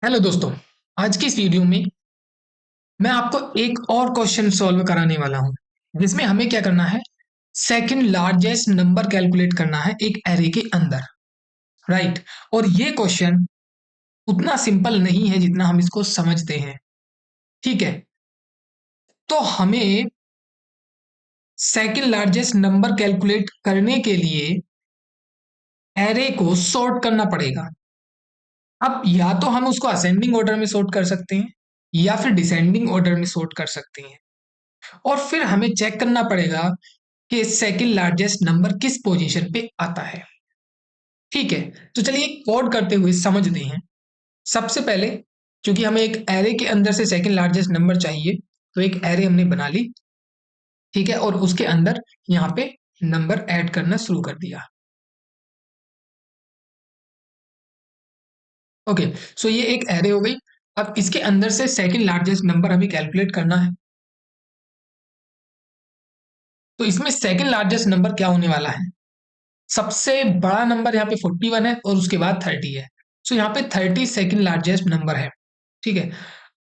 Hello दोस्तों। आज की इस वीडियो में मैं आपको एक और क्वेश्चन सॉल्व कराने वाला हूं जिसमें हमें क्या करना है। सेकंड लार्जेस्ट नंबर कैलकुलेट करना है एक एरे के अंदर। राइट। और ये क्वेश्चन उतना सिंपल नहीं है जितना हम इसको समझते हैं। ठीक है। तो हमें सेकंड लार्जेस्ट नंबर कैलकुलेट करने के लिए एरे को सॉर्ट करना पड़ेगा। अब या तो हम उसको असेंडिंग ऑर्डर में सॉर्ट कर सकते हैं या फिर डिसेंडिंग ऑर्डर में सॉर्ट कर सकते हैं। और फिर हमें चेक करना पड़ेगा कि सेकंड लार्जेस्ट नंबर किस पोजीशन पे आता है। ठीक है। तो चलिए कोड करते हुए समझते हैं। सबसे पहले क्योंकि हमें एक एरे के अंदर से सेकंड लार्जेस्ट नंबर चाहिए, तो एक एरे हमने बना ली। ठीक है। और उसके अंदर यहाँ पे नंबर ऐड करना शुरू कर दिया। ओके। सो ये एक एरे हो गई। अब इसके अंदर से सेकंड लार्जेस्ट नंबर हमें कैलकुलेट करना है। तो इसमें सेकंड लार्जेस्ट नंबर क्या होने वाला है? सबसे बड़ा नंबर यहाँ पे 41 है और उसके बाद 30 है। सो यहाँ पे 30 सेकंड लार्जेस्ट नंबर है। ठीक है।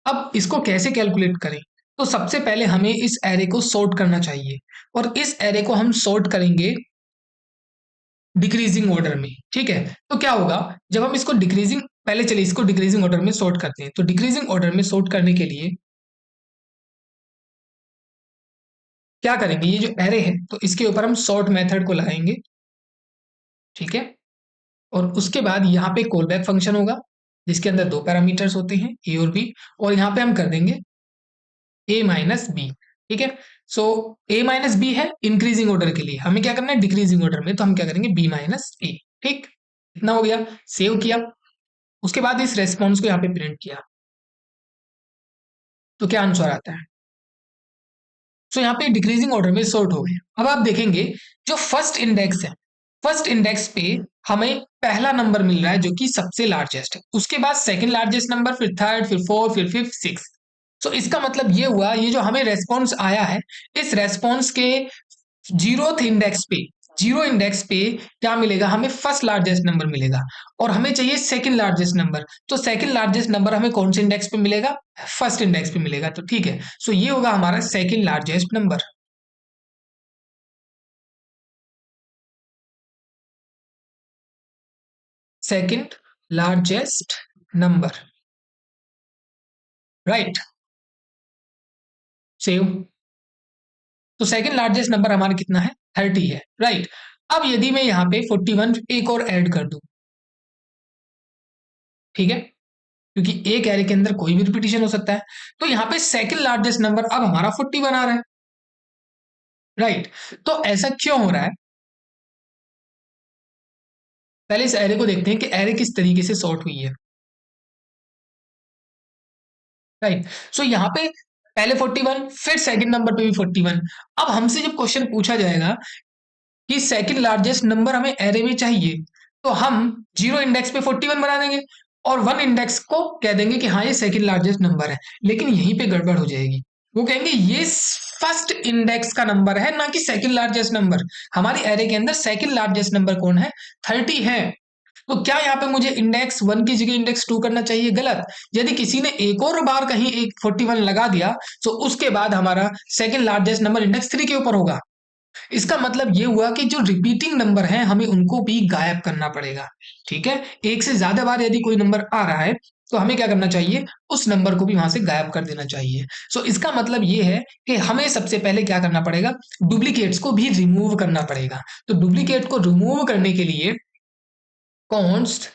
अब इसको कैसे कैलकुलेट करें? तो सबसे पहले हमें इस एरे को सॉर्ट करना चाहिए और इस एरे को हम सॉर्ट करेंगे डिक्रीजिंग ऑर्डर में। ठीक है। तो क्या होगा जब हम इसको डिक्रीजिंग, पहले चलिए इसको डिक्रीजिंग ऑर्डर में सॉर्ट करते हैं। तो डिक्रीजिंग ऑर्डर में सॉर्ट करने के लिए क्या करेंगे, ये जो एरे है तो इसके ऊपर हम सॉर्ट मेथड को लगाएंगे। ठीक है। और उसके बाद यहाँ पे कॉल बैक फंक्शन होगा जिसके अंदर दो पैरामीटर्स होते हैं ए और बी। और यहाँ पे हम कर देंगे ए माइनस बी। ठीक है। सो ए माइनस बी है इंक्रीजिंग ऑर्डर के लिए, हमें क्या करना है डिक्रीजिंग ऑर्डर में, तो हम क्या करेंगे बी माइनस ए। ठीक। इतना हो गया। सेव किया। उसके बाद इस रेस्पॉन्स को यहाँ पे प्रिंट किया। तो क्या आंसर आता है? सो यहाँ पे डिक्रीजिंग ऑर्डर में सॉर्ट हो गए। अब आप देखेंगे जो फर्स्ट इंडेक्स है, फर्स्ट इंडेक्स पे हमें पहला नंबर मिल रहा है जो कि सबसे लार्जेस्ट है। उसके बाद सेकंड लार्जेस्ट नंबर, फिर थर्ड, फिर फोर्थ, फिर फिफ्थ, सिक्स। तो इसका मतलब ये हुआ ये जो हमें रेस्पॉन्स आया है, इस रेस्पॉन्स के जीरोथ इंडेक्स पे, जीरो इंडेक्स पे क्या मिलेगा हमें? फर्स्ट लार्जेस्ट नंबर मिलेगा। और हमें चाहिए सेकंड लार्जेस्ट नंबर, तो सेकंड लार्जेस्ट नंबर हमें कौन से इंडेक्स पे मिलेगा? फर्स्ट इंडेक्स पे मिलेगा। तो ठीक है। सो ये होगा हमारा second largest number. Second largest number. Right. Save. तो सेकंड लार्जेस्ट नंबर हमारा कितना है? 30 है। राइट। अब यदि मैं यहाँ पे 41 एक और ऐड कर दूं, ठीक है, क्योंकि एक एरे के अंदर कोई भी रिपीटिशन हो सकता है, तो यहाँ पे सेकंड लार्जेस्ट नंबर अब हमारा 41 आ रहा है। राइट। तो ऐसा क्यों हो रहा है? पहले इस एरे को देखते हैं कि एरे किस तरीके से सॉर्ट हुई है। राइट। सो यहाँ पे पहले 41, फिर सेकंड नंबर पे भी 41। अब हमसे जब क्वेश्चन पूछा जाएगा कि सेकंड लार्जेस्ट नंबर हमें एरे में चाहिए, तो हम जीरो इंडेक्स पे 41 बना देंगे और वन इंडेक्स को कह देंगे कि हाँ ये सेकंड लार्जेस्ट नंबर है। लेकिन यहीं पे गड़बड़ हो जाएगी। वो कहेंगे ये फर्स्ट इंडेक्स का नंबर है ना कि सेकंड लार्जेस्ट नंबर। हमारी एरे के अंदर सेकंड लार्जेस्ट नंबर कौन है? 30 है। तो क्या यहाँ पे मुझे इंडेक्स वन की जगह इंडेक्स टू करना चाहिए? गलत। यदि किसी ने एक और बार कहीं एक 41 लगा दिया तो उसके बाद हमारा second largest number index three के ऊपर होगा। इसका मतलब ये हुआ कि जो रिपीटिंग नंबर हैं हमें उनको भी गायब करना पड़ेगा। ठीक है। एक से ज्यादा बार यदि कोई नंबर आ रहा है तो हमें क्या करना चाहिए? उस नंबर को भी वहां से गायब कर देना चाहिए। सो इसका मतलब ये है कि हमें सबसे पहले क्या करना पड़ेगा? डुप्लीकेट्स को भी रिमूव करना पड़ेगा। तो डुप्लीकेट को रिमूव करने के लिए कॉन्स्ट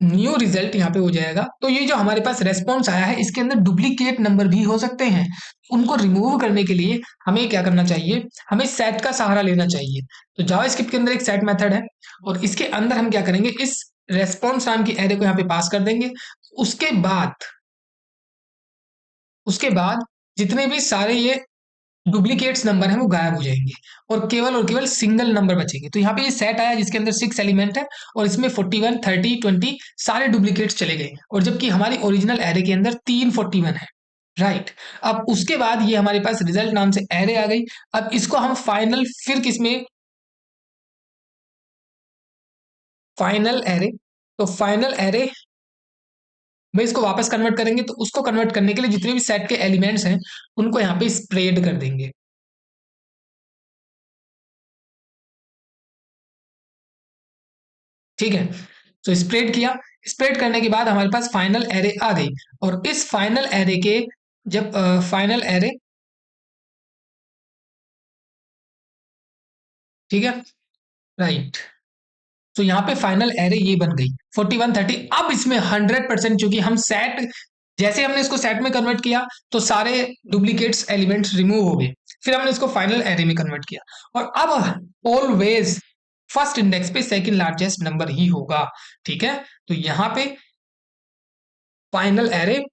न्यू रिजल्ट यहाँ पे हो जाएगा। तो ये जो हमारे पास रेस्पॉन्स आया है इसके अंदर डुप्लीकेट नंबर भी हो सकते हैं। उनको रिमूव करने के लिए हमें क्या करना चाहिए? हमें सेट का सहारा लेना चाहिए। तो जावास्क्रिप्ट के अंदर एक सेट मेथड है और इसके अंदर हम क्या करेंगे? इस रेस्पॉन्स नाम की एरे को यहाँ पे पास कर देंगे। उसके बाद उसके बाद जितने भी सारे ये डुप्लीकेट्स नंबर हैं वो गायब हो जाएंगे और केवल सिंगल नंबर बचेंगे। तो यहाँ पे ये सेट आया जिसके अंदर 6 एलिमेंट है और इसमें 41, 30, 20 सारे डुप्लीकेट्स चले गए और जबकि हमारी ओरिजिनल एरे के अंदर 41 है। राइट। अब उसके बाद ये हमारे पास रिजल्ट नाम से एरे आ गई। अब इसको हम फाइनल फिर किसमें? Final array. तो फाइनल एरे भाई इसको वापस कन्वर्ट करेंगे तो उसको कन्वर्ट करने के लिए जितने भी सेट के एलिमेंट्स हैं उनको यहाँ पे स्प्रेड कर देंगे। ठीक है, तो स्प्रेड किया। स्प्रेड करने के बाद हमारे पास फाइनल एरे आ गई, और इस फाइनल एरे के जब फाइनल एरे, ठीक है, राइट, तो यहाँ पे फाइनल एरे ये बन गई 4130। अब इसमें 100%, चूंकि हम सेट, जैसे हमने इसको सेट में कन्वर्ट किया तो सारे डुप्लीकेट्स एलिमेंट्स रिमूव हो गए, फिर हमने इसको फाइनल एरे में कन्वर्ट किया, और अब ऑलवेज फर्स्ट इंडेक्स पे सेकंड लार्जेस्ट नंबर ही होगा। ठीक है, तो यहाँ पे फाइनल एरे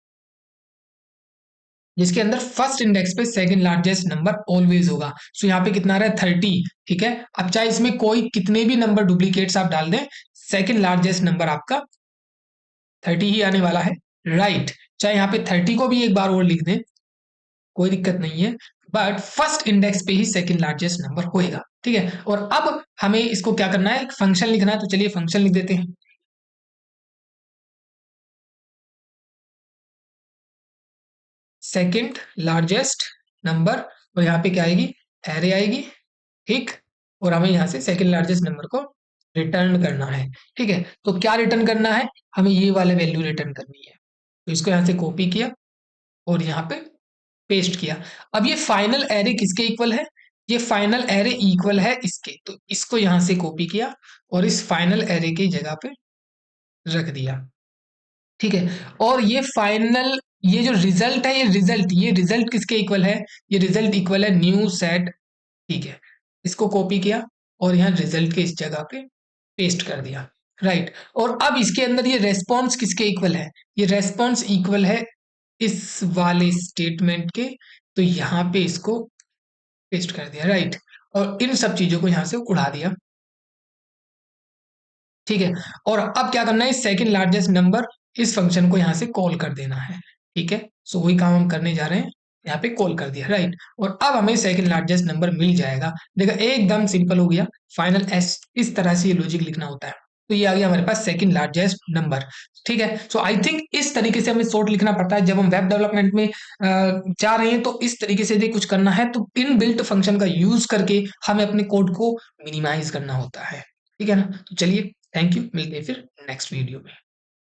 जिसके अंदर फर्स्ट इंडेक्स पे सेकंड लार्जेस्ट नंबर ऑलवेज होगा। सो यहाँ पे कितना आ रहा है 30। ठीक है, अब चाहे इसमें कोई कितने भी नंबर डुप्लीकेट्स आप डाल दें, सेकंड लार्जेस्ट नंबर आपका 30 ही आने वाला है। राइट, चाहे यहाँ पे 30 को भी एक बार और लिख दें, कोई दिक्कत नहीं है, बट फर्स्ट इंडेक्स पे ही सेकंड लार्जेस्ट नंबर होएगा। ठीक है, और अब हमें इसको क्या करना है, एक फंक्शन लिखना है, तो चलिए फंक्शन लिख देते हैं। सेकंड लार्जेस्ट नंबर, और यहाँ पे क्या आएगी, एरे आएगी। ठीक, और हमें यहाँ से सेकंड लार्जेस्ट नंबर को रिटर्न करना है। ठीक है, तो क्या रिटर्न करना है, हमें ये वाले वैल्यू रिटर्न करनी है, तो इसको यहाँ से कॉपी किया और यहाँ पे पेस्ट किया। अब ये फाइनल एरे किसके इक्वल है, ये फाइनल एरे इक्वल है इसके, तो इसको यहाँ से कॉपी किया और इस फाइनल एरे की जगह पे रख दिया। ठीक है, और ये फाइनल, ये जो रिजल्ट है, ये रिजल्ट किसके इक्वल है, ये रिजल्ट इक्वल है न्यू सेट। ठीक है, इसको कॉपी किया और यहाँ रिजल्ट के इस जगह पे पेस्ट कर दिया। राइट, और अब इसके अंदर ये रेस्पॉन्स किसके इक्वल है, ये रेस्पॉन्स इक्वल है इस वाले स्टेटमेंट के, तो यहाँ पे इसको पेस्ट कर दिया। राइट, और इन सब चीजों को यहाँ से उड़ा दिया। ठीक है, और अब क्या करना है, सेकंड लार्जेस्ट नंबर, इस फंक्शन को यहाँ से कॉल कर देना है। ठीक है, सो वही काम हम करने जा रहे हैं, यहाँ पे कॉल कर दिया। राइट, और अब हमें सेकंड लार्जेस्ट नंबर मिल जाएगा। देखा, एकदम सिंपल हो गया। फाइनल एस, इस तरह से ये लॉजिक लिखना होता है। तो ये आ गया हमारे पास सेकंड लार्जेस्ट नंबर। ठीक है, सो आई थिंक इस तरीके से हमें शॉर्ट लिखना पड़ता है जब हम वेब डेवलपमेंट में जा रहे हैं, तो इस तरीके से यदि कुछ करना है तो इन बिल्ट फंक्शन का यूज करके हमें अपने कोड को मिनिमाइज करना होता है। ठीक है ना, तो चलिए, थैंक यू, मिलते हैं फिर नेक्स्ट वीडियो में।